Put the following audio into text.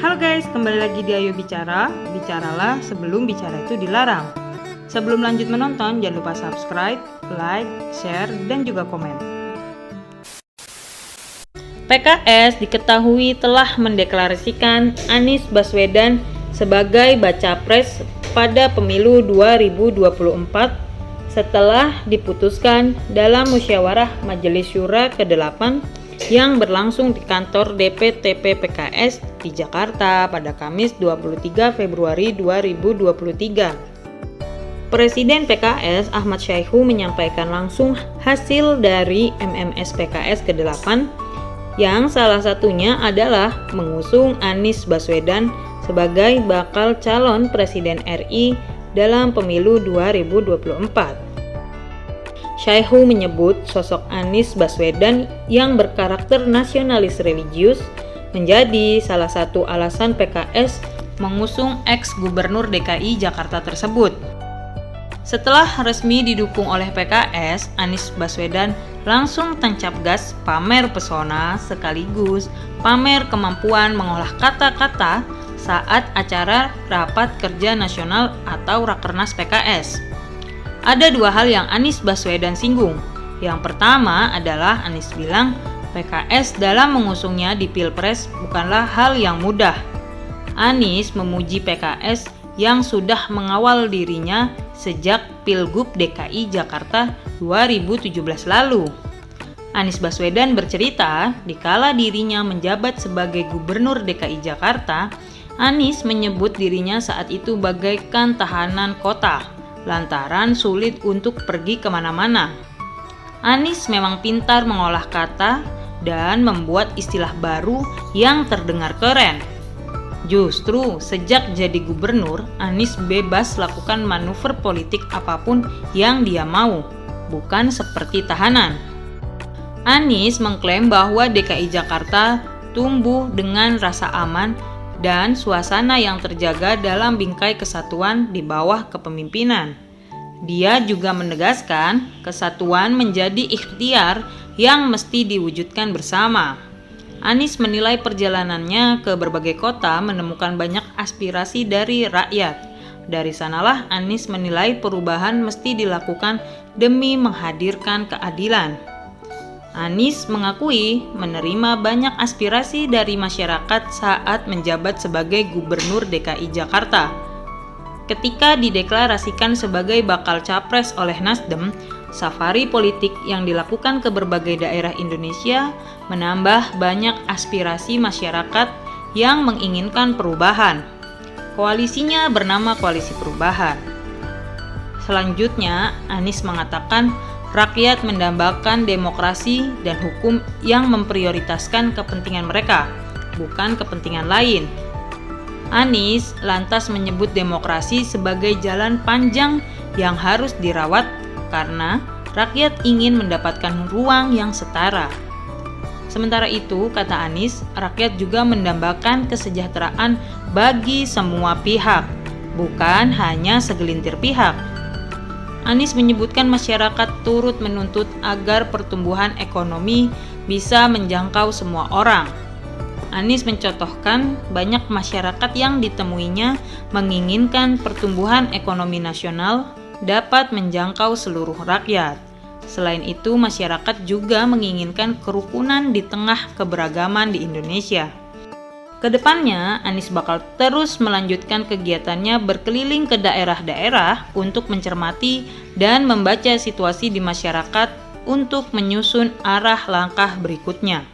Halo guys, kembali lagi di Ayo Bicara. Bicaralah sebelum bicara itu dilarang. Sebelum lanjut menonton, jangan lupa subscribe, like, share, dan juga komen. PKS diketahui telah mendeklarasikan Anies Baswedan sebagai baca pres pada pemilu 2024 setelah diputuskan dalam musyawarah Majelis Syura ke-8 yang berlangsung di kantor DPTP PKS di Jakarta pada Kamis 23 Februari 2023. Presiden PKS Ahmad Syaihu menyampaikan langsung hasil dari MMS PKS ke-8 yang salah satunya adalah mengusung Anies Baswedan sebagai bakal calon Presiden RI dalam pemilu 2024. Syaihu menyebut sosok Anies Baswedan yang berkarakter nasionalis religius menjadi salah satu alasan PKS mengusung ex-gubernur DKI Jakarta tersebut. Setelah resmi didukung oleh PKS, Anies Baswedan langsung tancap gas pamer pesona sekaligus pamer kemampuan mengolah kata-kata saat acara Rapat Kerja Nasional atau Rakernas PKS. Ada dua hal yang Anies Baswedan singgung. Yang pertama adalah Anies bilang PKS dalam mengusungnya di Pilpres bukanlah hal yang mudah. Anies memuji PKS yang sudah mengawal dirinya sejak Pilgub DKI Jakarta 2017 lalu. Anies Baswedan bercerita, dikala dirinya menjabat sebagai Gubernur DKI Jakarta, Anies menyebut dirinya saat itu bagaikan tahanan kota, lantaran sulit untuk pergi kemana-mana. Anies memang pintar mengolah kata dan membuat istilah baru yang terdengar keren. Justru sejak jadi gubernur, Anies bebas lakukan manuver politik apapun yang dia mau, bukan seperti tahanan. Anies mengklaim bahwa DKI Jakarta tumbuh dengan rasa aman dan suasana yang terjaga dalam bingkai kesatuan di bawah kepemimpinan. Dia juga menegaskan kesatuan menjadi ikhtiar yang mesti diwujudkan bersama. Anies menilai perjalanannya ke berbagai kota menemukan banyak aspirasi dari rakyat. Dari sanalah Anies menilai perubahan mesti dilakukan demi menghadirkan keadilan. Anies mengakui menerima banyak aspirasi dari masyarakat saat menjabat sebagai Gubernur DKI Jakarta. Ketika dideklarasikan sebagai bakal capres oleh Nasdem, safari politik yang dilakukan ke berbagai daerah Indonesia menambah banyak aspirasi masyarakat yang menginginkan perubahan. Koalisinya bernama Koalisi Perubahan. Selanjutnya, Anies mengatakan rakyat mendambakan demokrasi dan hukum yang memprioritaskan kepentingan mereka, bukan kepentingan lain. Anies lantas menyebut demokrasi sebagai jalan panjang yang harus dirawat karena rakyat ingin mendapatkan ruang yang setara. Sementara itu, kata Anies, rakyat juga mendambakan kesejahteraan bagi semua pihak, bukan hanya segelintir pihak. Anies menyebutkan masyarakat turut menuntut agar pertumbuhan ekonomi bisa menjangkau semua orang. Anies mencontohkan banyak masyarakat yang ditemuinya menginginkan pertumbuhan ekonomi nasional dapat menjangkau seluruh rakyat. Selain itu, masyarakat juga menginginkan kerukunan di tengah keberagaman di Indonesia. Kedepannya, Anies bakal terus melanjutkan kegiatannya berkeliling ke daerah-daerah untuk mencermati dan membaca situasi di masyarakat untuk menyusun arah langkah berikutnya.